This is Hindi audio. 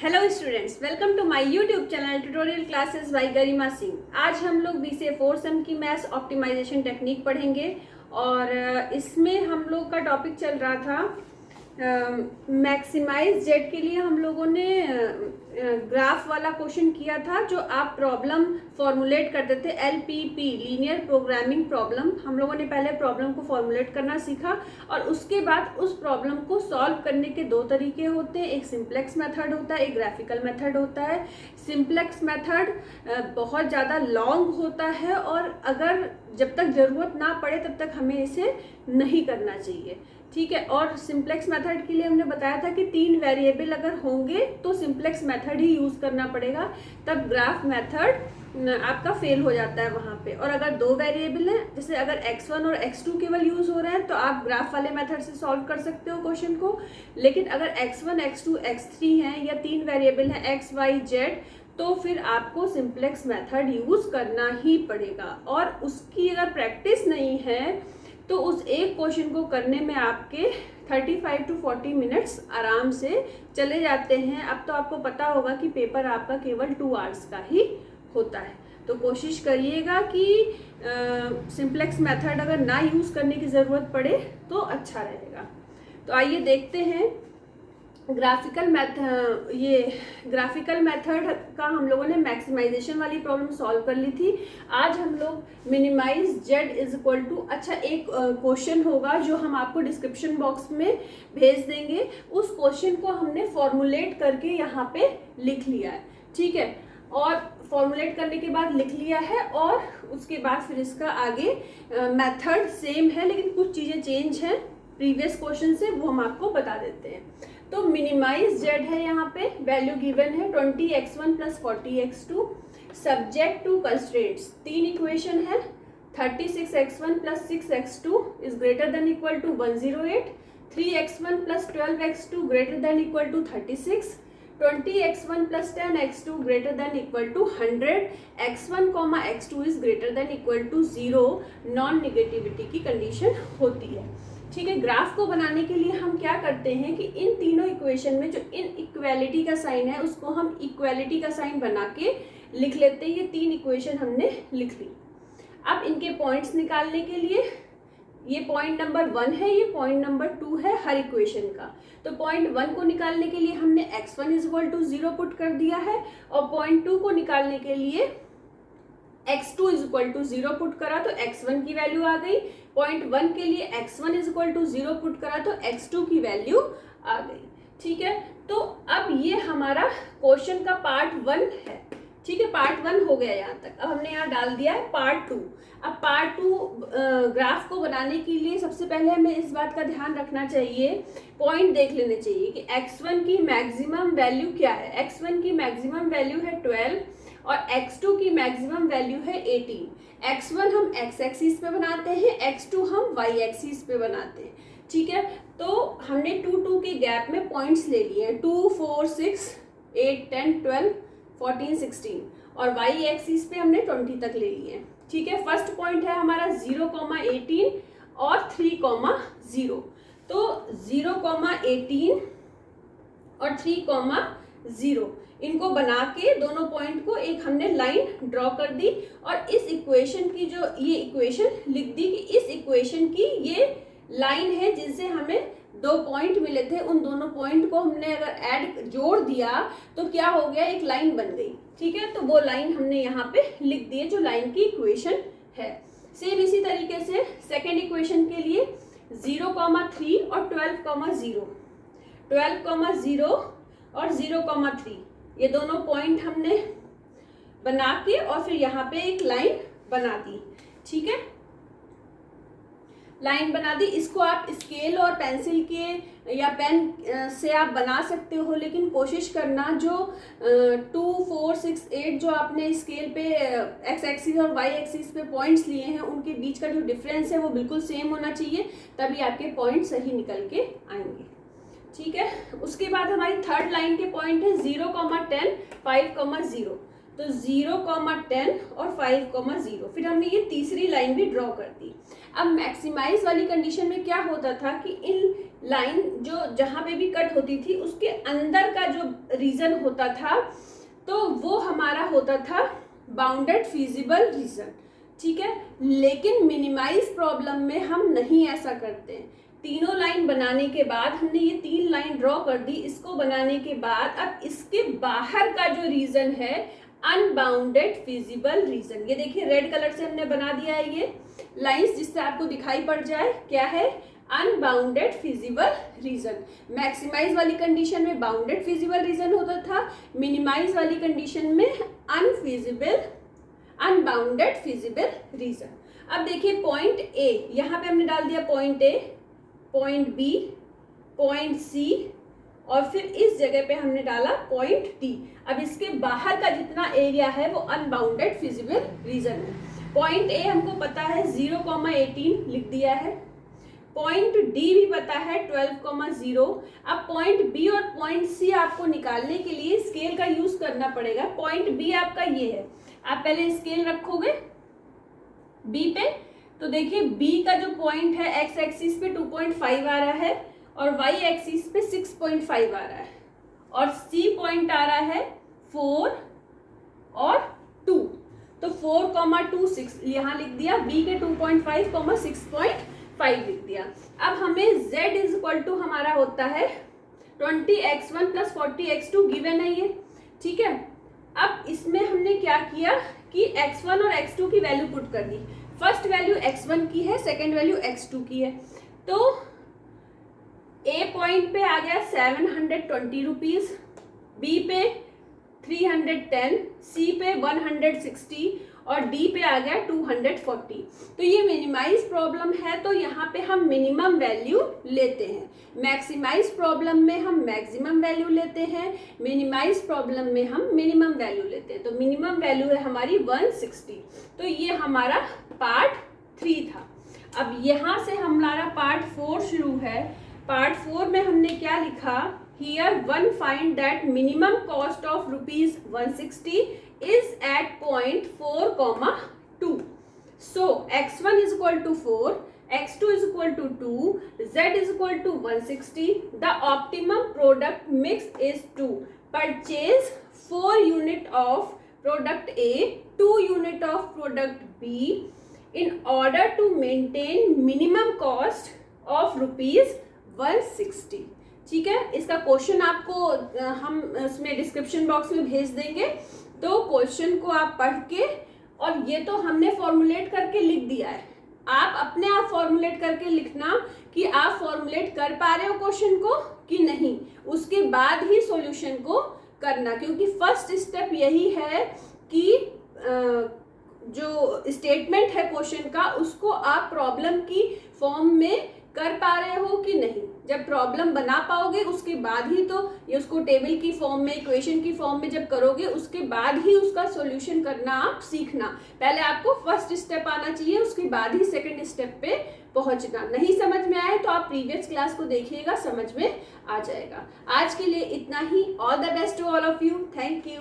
Hello students, welcome to my YouTube channel tutorial classes by Garima Singh. आज हम लोग BCA 4 सेम की मैथ्स ऑप्टिमाइजेशन टेक्निक पढ़ेंगे और इसमें हम लोग का टॉपिक चल रहा था मैक्सिमाइज जेड के लिए। हम लोगों ने ग्राफ वाला क्वेश्चन किया था जो आप प्रॉब्लम फॉर्मुलेट करते थे, LPP लीनियर प्रोग्रामिंग प्रॉब्लम। हम लोगों ने पहले प्रॉब्लम को फॉर्मुलेट करना सीखा और उसके बाद उस प्रॉब्लम को सॉल्व करने के दो तरीके होते हैं, एक सिंप्लेक्स मेथड होता है, एक ग्राफिकल मेथड होता है। सिंप्लेक्स मेथड बहुत ज़्यादा लॉन्ग होता है और अगर जब तक ज़रूरत ना पड़े तब तक हमें इसे नहीं करना चाहिए, ठीक है। और सिंप्लेक्स मेथड के लिए हमने बताया था कि 3 वेरिएबल अगर होंगे तो सिंप्लेक्स मेथड ही यूज़ करना पड़ेगा, तब ग्राफ मेथड आपका फेल हो जाता है वहाँ पे। और अगर 2 वेरिएबल हैं, जैसे अगर x1 और x2 केवल यूज़ हो रहे हैं तो आप ग्राफ वाले मेथड से सॉल्व कर सकते हो क्वेश्चन को। लेकिन अगर x1 x2 x3 हैं या 3 वेरिएबल हैं x y z, तो फिर आपको सिंप्लेक्स मेथड यूज़ करना ही पड़ेगा। और उसकी अगर प्रैक्टिस नहीं है तो उस एक क्वेश्चन को करने में आपके 35 to 40 मिनट्स आराम से चले जाते हैं। अब तो आपको पता होगा कि पेपर आपका केवल 2 आवर्स का ही होता है, तो कोशिश करिएगा कि सिंप्लेक्स मेथड अगर ना यूज़ करने की ज़रूरत पड़े तो अच्छा रहेगा। तो आइए देखते हैं ग्राफिकल मेथड का हम लोगों ने मैक्सिमाइजेशन वाली प्रॉब्लम सॉल्व कर ली थी। आज हम लोग minimize Z is equal to, अच्छा एक क्वेश्चन होगा जो हम आपको डिस्क्रिप्शन बॉक्स में भेज देंगे। उस क्वेश्चन को हमने फॉर्मुलेट करके यहाँ पे लिख लिया है, ठीक है। और फॉर्मुलेट करने के बाद लिख लिया है और उसके बाद फिर इसका आगे मेथड सेम है लेकिन कुछ चीज़ें चेंज हैं प्रीवियस क्वेश्चन से, वो हम आपको बता देते हैं। तो मिनिमाइज जेड है, यहाँ पे वैल्यू गिवन है 20x1 + 40x2 subject to constraints. 3 equation है, 36x1 + 6x2 is greater than equal to 108, 3x1 + 12x2 greater than equal to 36, 20x1 + 10x2 greater than equal to 100, x1, x2 is greater than equal to 0। Non negativity की कंडीशन होती है, ठीक है। ग्राफ को बनाने के लिए हम क्या करते हैं कि इन तीनों इक्वेशन में जो इन इक्वेलिटी का साइन है उसको हम इक्वेलिटी का साइन बना के लिख लेते हैं। ये 3 इक्वेशन हमने लिख ली। अब इनके पॉइंट्स निकालने के लिए, ये पॉइंट नंबर 1 है, ये पॉइंट नंबर 2 है हर इक्वेशन का। तो पॉइंट 1 को निकालने के लिए हमने x1 = 0 पुट कर दिया है और पॉइंट 2 को निकालने के लिए x2 = 0 पुट करा तो x1 की वैल्यू आ गई। पॉइंट 1 के लिए x1 = 0 पुट करा तो x2 की वैल्यू आ गई, ठीक है। तो अब ये हमारा क्वेश्चन का पार्ट 1 है, ठीक है। पार्ट 1 हो गया यहाँ तक। अब हमने यहाँ डाल दिया है पार्ट 2। अब पार्ट 2 ग्राफ को बनाने के लिए सबसे पहले हमें इस बात का ध्यान रखना चाहिए, पॉइंट देख लेने चाहिए कि x1 की मैक्सिमम वैल्यू क्या है। x1 की मैक्सिमम वैल्यू है 12 और x2 की मैक्सिमम वैल्यू है 18। x1 हम x एक्सिस पे बनाते हैं, x2 हम y एक्सिस पे बनाते हैं, ठीक है। तो हमने 2 के गैप में पॉइंट्स ले लिए, 2 4 6 8 10 12 14 16 और y एक्सिस पे हमने 20 तक ले लिए, ठीक है। फर्स्ट पॉइंट है हमारा 0,18 और 3,0। तो 0,18 और 3,0 इनको बना के दोनों पॉइंट को एक हमने लाइन ड्रॉ कर दी और इस इक्वेशन की जो ये इक्वेशन लिख दी कि इस इक्वेशन की ये लाइन है जिनसे हमें 2 पॉइंट मिले थे। उन दोनों पॉइंट को हमने अगर जोड़ दिया तो क्या हो गया, एक लाइन बन गई, ठीक है। तो वो लाइन हमने यहाँ पे लिख दी है जो लाइन की इक्वेशन है। सेम इसी तरीके से सेकेंड इक्वेशन के लिए 0,3 और 12,0, 12,0 और 0,3 ये दोनों पॉइंट हमने बना के और फिर यहाँ पे एक लाइन बना दी, ठीक है। लाइन बना दी, इसको आप स्केल और पेंसिल के या पेन से आप बना सकते हो, लेकिन कोशिश करना जो 2 4 6 8 जो आपने स्केल पे x एक्सिस और y एक्सिस पे पॉइंट्स लिए हैं उनके बीच का जो डिफरेंस है वो बिल्कुल सेम होना चाहिए, तभी आपके पॉइंट सही निकल के आएंगे, ठीक है। उसके बाद हमारी थर्ड लाइन के पॉइंट है 0,10 5,0। तो 0,10 और 5,0। फिर हमने ये तीसरी लाइन भी ड्रॉ कर दी। अब मैक्सिमाइज वाली कंडीशन में क्या होता था कि इन लाइन जो जहाँ पे भी कट होती थी उसके अंदर का जो रीजन होता था तो वो हमारा होता था बाउंडेड फिजिबल रीजन, ठीक है। लेकिन मिनिमाइज प्रॉब्लम में हम नहीं ऐसा करते हैं। तीनों लाइन बनाने के बाद हमने ये 3 लाइन ड्रॉ कर दी। इसको बनाने के बाद अब इसके बाहर का जो रीजन है अनबाउंडेड फिजिबल रीजन, ये देखिए रेड कलर से हमने बना दिया है ये लाइंस जिससे आपको दिखाई पड़ जाए क्या है, अनबाउंडेड फिजिबल रीजन। मैक्सिमाइज वाली कंडीशन में बाउंडेड फिजिबल रीजन होता था, मिनिमाइज वाली कंडीशन में अनबाउंडेड फिजिबल रीजन। अब देखिए पॉइंट ए, यहाँ पे हमने डाल दिया point A, point B, point C और फिर इस जगह पे हमने डाला पॉइंट डी। अब इसके बाहर का जितना एरिया है वो अनबाउंडेड फिजिबल रीजन है। पॉइंट ए हमको पता है 0,18 लिख दिया है, पॉइंट डी भी पता है 12,0। अब पॉइंट बी और पॉइंट सी आपको निकालने के लिए स्केल का यूज करना पड़ेगा। पॉइंट बी आपका ये है, आप पहले स्केल रखोगे बी पे, तो देखिए बी का जो पॉइंट है एक्स एक्सिस पे 2.5 आ रहा है और वाई एक्सिस पे 6.5 आ रहा है और सी पॉइंट आ रहा है 4 और 2, तो 4,2 6 यहाँ लिख दिया, बी के 2.5 6.5 लिख दिया। अब हमें z इज इक्वल टू हमारा होता है 20x1 प्लस 40x2 गिवन है ये, ठीक है। अब इसमें हमने क्या किया कि x1 और x2 की वैल्यू पुट कर दी। फर्स्ट वैल्यू x1 की है, सेकेंड वैल्यू x2 की है, तो ए पॉइंट पे आ गया 720 रुपीज, बी पे 310, सी पे 160 और डी पे आ गया 240। तो ये मिनिमाइज प्रॉब्लम है तो यहाँ पे हम मिनिमम वैल्यू लेते हैं, मैक्सिमाइज प्रॉब्लम में हम मैक्सिमम वैल्यू लेते हैं, मिनिमाइज प्रॉब्लम में हम मिनिमम वैल्यू लेते हैं। तो मिनिमम वैल्यू है हमारी 160। तो ये हमारा पार्ट 3 था। अब यहाँ से हमारा पार्ट 4 शुरू है। पार्ट 4 में हमने क्या लिखा, here one find that minimum cost of ₹160 is at point 4,2. So x1 is equal to 4, x2 is equal to 2, z is equal to 160. The optimum product mix is to purchase 4 unit of product A, 2 unit of product B in order to maintain minimum cost of ₹160. ठीक है, इसका क्वेश्चन आपको हम इसमें डिस्क्रिप्शन बॉक्स में भेज देंगे, तो क्वेश्चन को आप पढ़ के, और ये तो हमने फॉर्मुलेट करके लिख दिया है, आप अपने आप फॉर्मुलेट करके लिखना कि आप फॉर्मुलेट कर पा रहे हो क्वेश्चन को कि नहीं, उसके बाद ही सॉल्यूशन को करना। क्योंकि फर्स्ट स्टेप यही है कि जो स्टेटमेंट है क्वेश्चन का उसको आप प्रॉब्लम की फॉर्म में कर पा रहे हो कि नहीं। जब प्रॉब्लम बना पाओगे उसके बाद ही तो ये उसको टेबल की फॉर्म में, इक्वेशन की फॉर्म में जब करोगे उसके बाद ही उसका सॉल्यूशन करना आप सीखना। पहले आपको फर्स्ट स्टेप आना चाहिए, उसके बाद ही सेकंड स्टेप पे पहुंचना। नहीं समझ में आए तो आप प्रीवियस क्लास को देखिएगा, समझ में आ जाएगा। आज के लिए इतना ही। All the best to all of you. Thank you.